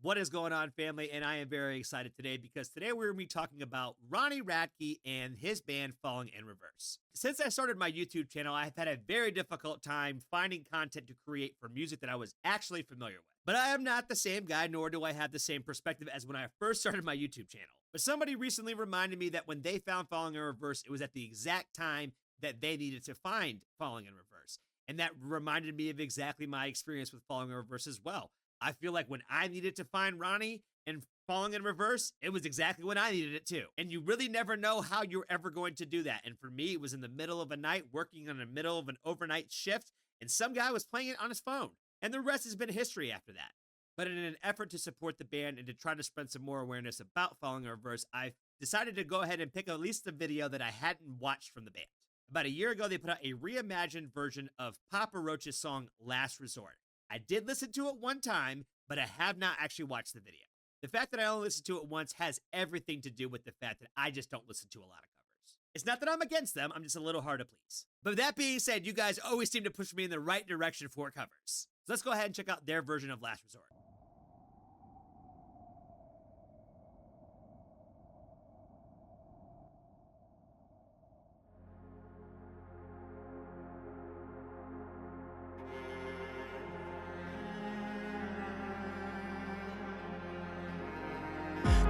What is going on, family? And I am very excited today because today we're going to be talking about Ronnie Radke and his band Falling in Reverse. Since I started my YouTube channel, I've had a very difficult time finding content to create for music that I was actually familiar with. But I am not the same guy, nor do I have the same perspective as when I first started my YouTube channel. But somebody recently reminded me that when they found Falling in Reverse, it was at the exact time that they needed to find Falling in Reverse. And that reminded me of exactly my experience with Falling in Reverse as well. I feel like when I needed to find Ronnie and Falling in Reverse, it was exactly when I needed it too. And you really never know how you're ever going to do that. And for me, it was in the middle of a night, working in the middle of an overnight shift, and some guy was playing it on his phone. And the rest has been history after that. But in an effort to support the band and to try to spread some more awareness about Falling in Reverse, I decided to go ahead and pick at least a video that I hadn't watched from the band. About a year ago, they put out a reimagined version of Papa Roach's song, Last Resort. I did listen to it one time, but I have not actually watched the video. The fact that I only listened to it once has everything to do with the fact that I just don't listen to a lot of covers. It's not that I'm against them, I'm just a little hard to please. But that being said, you guys always seem to push me in the right direction for covers. So let's go ahead and check out their version of Last Resort.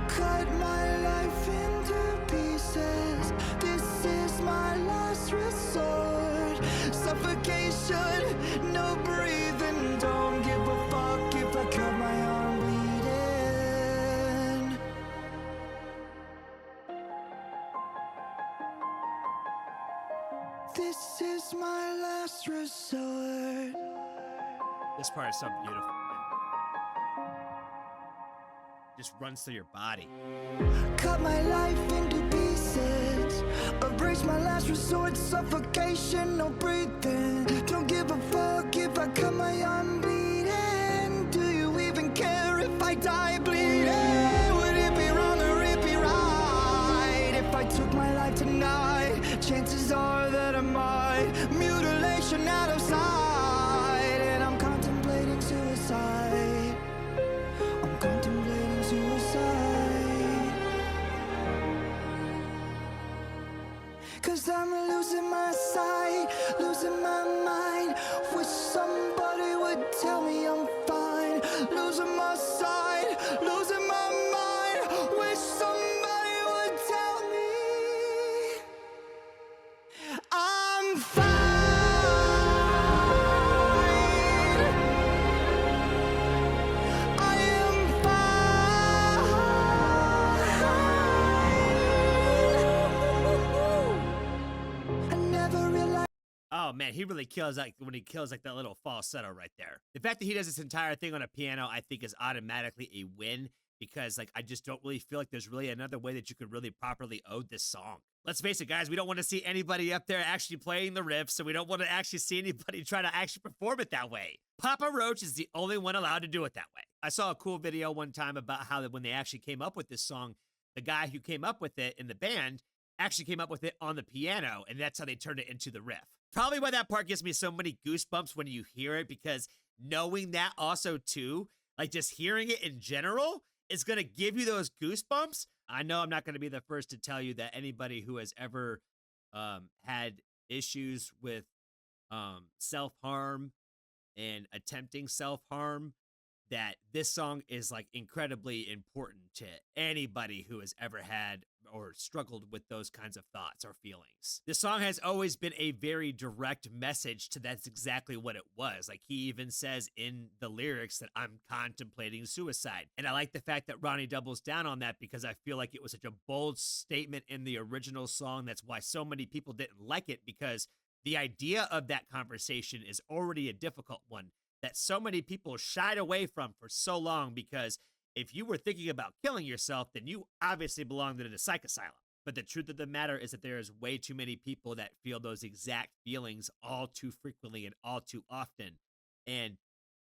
Cut my life into pieces. This is my last resort. Suffocation, no breathing. Don't give a fuck if I cut my arm bleeding. This is my last resort. This part is so beautiful, man. Just runs through your body. Cut my life into pieces. Erase my last resort. Suffocation, no breathing. Don't give a fuck if I cut my arm bleeding. Do you even care if I die bleeding? Would it be wrong or it be right if I took my life tonight? Chances are that I might. Mutilation out of sight, and I'm contemplating suicide. I'm contemplating suicide. 'Cause I'm losing my sight, losing my mind. Wish somebody would tell me I'm fine. Losing my sight, losing my mind. Wish somebody would tell me I'm fine. I am fine. I never realized. Oh man, he really kills like when he kills like that little falsetto right there. The fact that he does this entire thing on a piano, I think, is automatically a win because like I just don't really feel like there's really another way that you could really properly ode this song. Let's face it, guys, we don't want to see anybody up there actually playing the riff, so we don't want to actually see anybody try to actually perform it that way. Papa Roach is the only one allowed to do it that way. I saw a cool video one time about how that when they actually came up with this song, the guy who came up with it in the band actually came up with it on the piano, and that's how they turned it into the riff. Probably why that part gives me so many goosebumps when you hear it, because knowing that also too, like just hearing it in general, is going to give you those goosebumps. I know I'm not going to be the first to tell you that anybody who has ever had issues with self-harm and attempting self-harm, that this song is like incredibly important to anybody who has ever had or struggled with those kinds of thoughts or feelings. This song has always been a very direct message to that's exactly what it was. Like he even says in the lyrics that I'm contemplating suicide. And I like the fact that Ronnie doubles down on that because I feel like it was such a bold statement in the original song. That's why so many people didn't like it, because the idea of that conversation is already a difficult one that so many people shied away from for so long, because if you were thinking about killing yourself, then you obviously belonged in a psych asylum. But the truth of the matter is that there is way too many people that feel those exact feelings all too frequently and all too often. And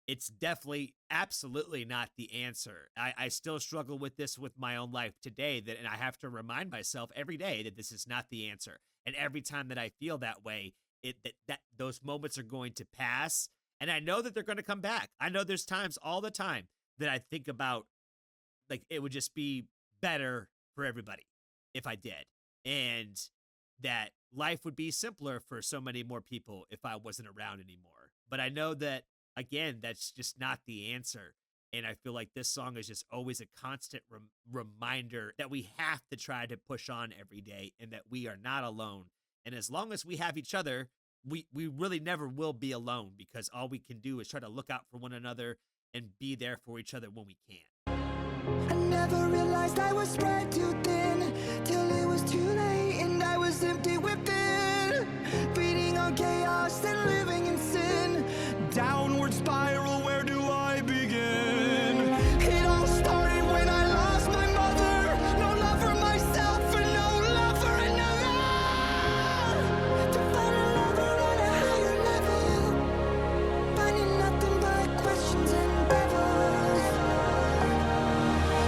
it's definitely absolutely not the answer. I still struggle with this with my own life today, and I have to remind myself every day that this is not the answer. And every time that I feel that way, that those moments are going to pass. And I know that they're going to come back. I know there's times all the time that I think about, like, it would just be better for everybody if I did. And that life would be simpler for so many more people if I wasn't around anymore. But I know that, again, that's just not the answer. And I feel like this song is just always a constant reminder that we have to try to push on every day and that we are not alone. And as long as we have each other, we really never will be alone, because all we can do is try to look out for one another and be there for each other when we can. I never realized I was spread too thin till it was too late and I was empty within, feeding on chaos and living in sin. Downward spiral, where do I begin? It all started when I lost my mother. No love for myself and no love for another. To find a lover at a higher level, finding nothing but questions and devils.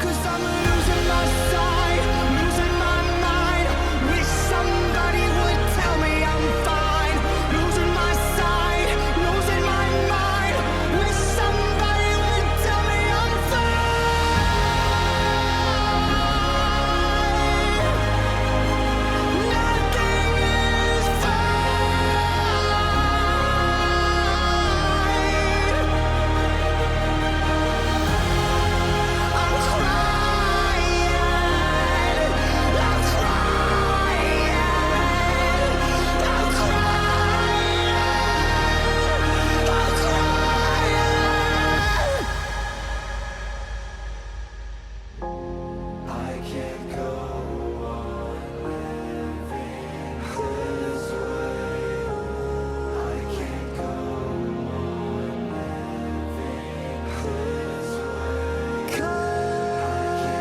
'Cause I'm losing my sight, losing my mind. Wish somebody would tell me I'm fine. Losing my sight, losing my mind. Wish somebody would tell me I'm fine. Nothing is fine. I'm I can't go on living this way. I can't go on living this way. Cut my life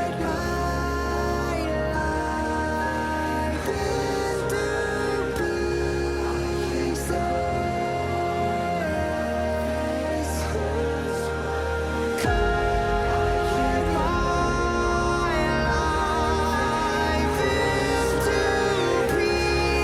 into pieces.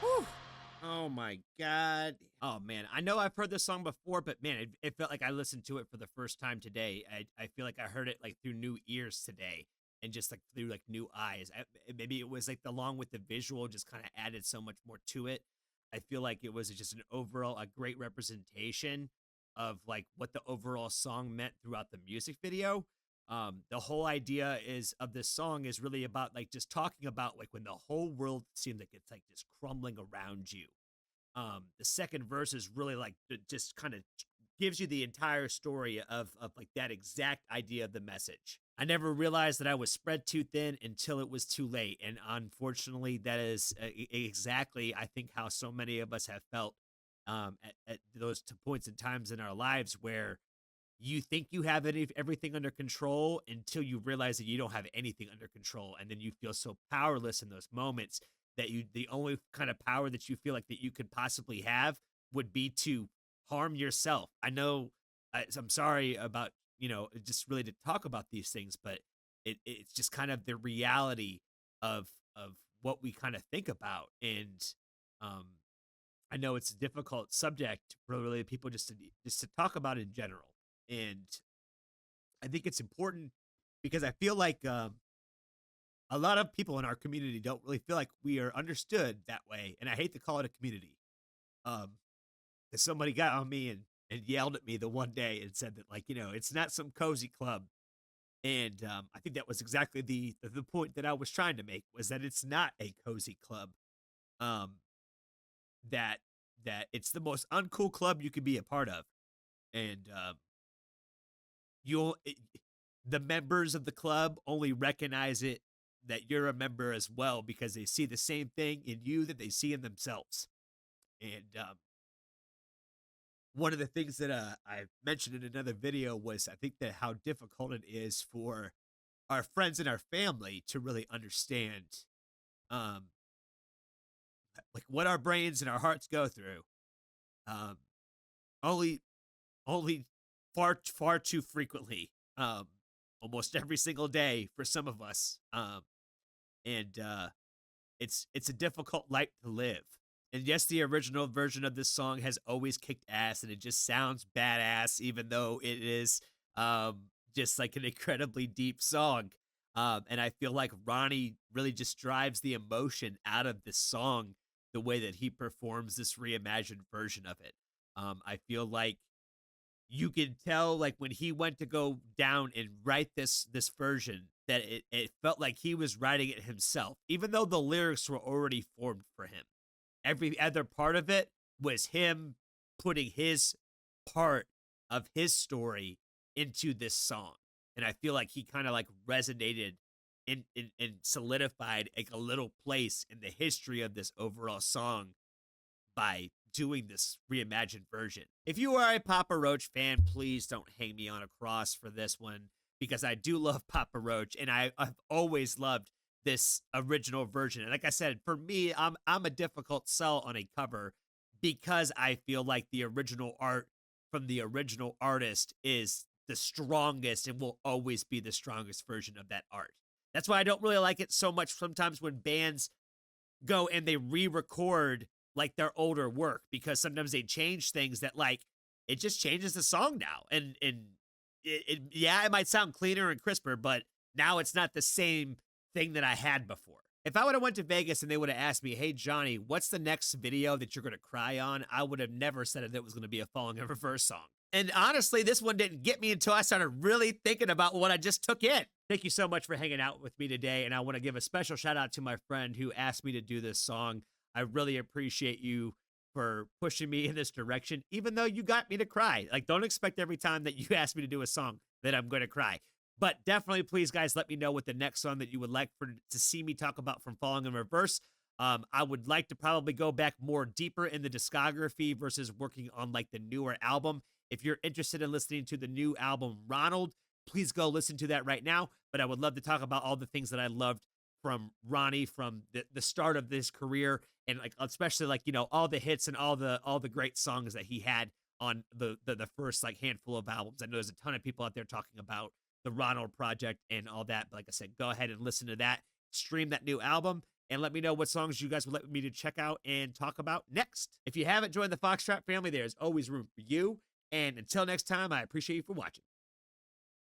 Whew. Oh my God. Oh man. I know I've heard this song before, but man, it felt like I listened to it for the first time today. I feel like I heard it like through new ears today and just like through like new eyes. Maybe it was like along with the visual just kind of added so much more to it. I feel like it was just an overall a great representation of like what the overall song meant throughout the music video. The whole idea is of this song is really about like just talking about like when the whole world seems like it's like just crumbling around you. The second verse is really like just kind of gives you the entire story of like that exact idea of the message. I never realized that I was spread too thin until it was too late, and unfortunately, that is exactly I think how so many of us have felt at those points and times in our lives where you think you have everything under control until you realize that you don't have anything under control, and then you feel so powerless in those moments that you the only kind of power that you feel like that you could possibly have would be to harm yourself. I know I'm sorry about, just really to talk about these things, but it's just kind of the reality of of what we kind of think about. And um I know it's a difficult subject for really people just to talk about in general. And I think it's important because I feel like a lot of people in our community don't really feel like we are understood that way. And I hate to call it a community. Um, 'cause somebody got on me and and yelled at me the one day and said that, like, it's not some cozy club. And I think that was exactly the point that I was trying to make, was that it's not a cozy club. Um, that it's the most uncool club you could be a part of, and you'll it, the members of the club only recognize it that you're a member as well because they see the same thing in you that they see in themselves. And one of the things that I mentioned in another video was, I think, that how difficult it is for our friends and our family to really understand, um, like, what our brains and our hearts go through. Um, only only far too frequently, almost every single day for some of us. And it's a difficult life to live. And yes, the original version of this song has always kicked ass, and it just sounds badass, even though it is just like an incredibly deep song. And I feel like Ronnie really just drives the emotion out of this song the way that he performs this reimagined version of it. I feel like you can tell, like, when he went to go down and write this version, that it felt like he was writing it himself, even though the lyrics were already formed for him. Every other part of it was him putting his part of his story into this song. And I feel like he kind of like resonated and solidified like a little place in the history of this overall song by doing this reimagined version. If you are a Papa Roach fan, please don't hang me on a cross for this one, because I do love Papa Roach, and I've always loved this original version. And like I said, for me, I'm a difficult sell on a cover because I feel like the original art from the original artist is the strongest and will always be the strongest version of that art. That's why I don't really like it so much sometimes when bands go and they re-record like their older work, because sometimes they change things that, like, it just changes the song now. And yeah, it might sound cleaner and crisper, but now it's not the same thing that I had before. If I would have went to Vegas and they would have asked me, "Hey Johnny, what's the next video that you're going to cry on?" I would have never said that it was going to be a Falling in Reverse song. And honestly, this one didn't get me until I started really thinking about what I just took in. Thank you so much for hanging out with me today. And I want to give a special shout out to my friend who asked me to do this song. I really appreciate you for pushing me in this direction, even though you got me to cry. Like, don't expect every time that you ask me to do a song that I'm going to cry. But definitely, please, guys, let me know what the next song that you would like to see me talk about from Falling in Reverse. I would like to probably go back more deeper in the discography versus working on like the newer album. If you're interested in listening to the new album, Ronald, please go listen to that right now. But I would love to talk about all the things that I loved from Ronnie from the start of this career, and like especially like, all the hits and all the great songs that he had on the first like handful of albums. I know there's a ton of people out there talking about the Ronald project and all that. But like I said, go ahead and listen to that, stream that new album, and let me know what songs you guys would like me to check out and talk about next. If you haven't joined the Foxtrot family, there's always room for you. And until next time, I appreciate you for watching.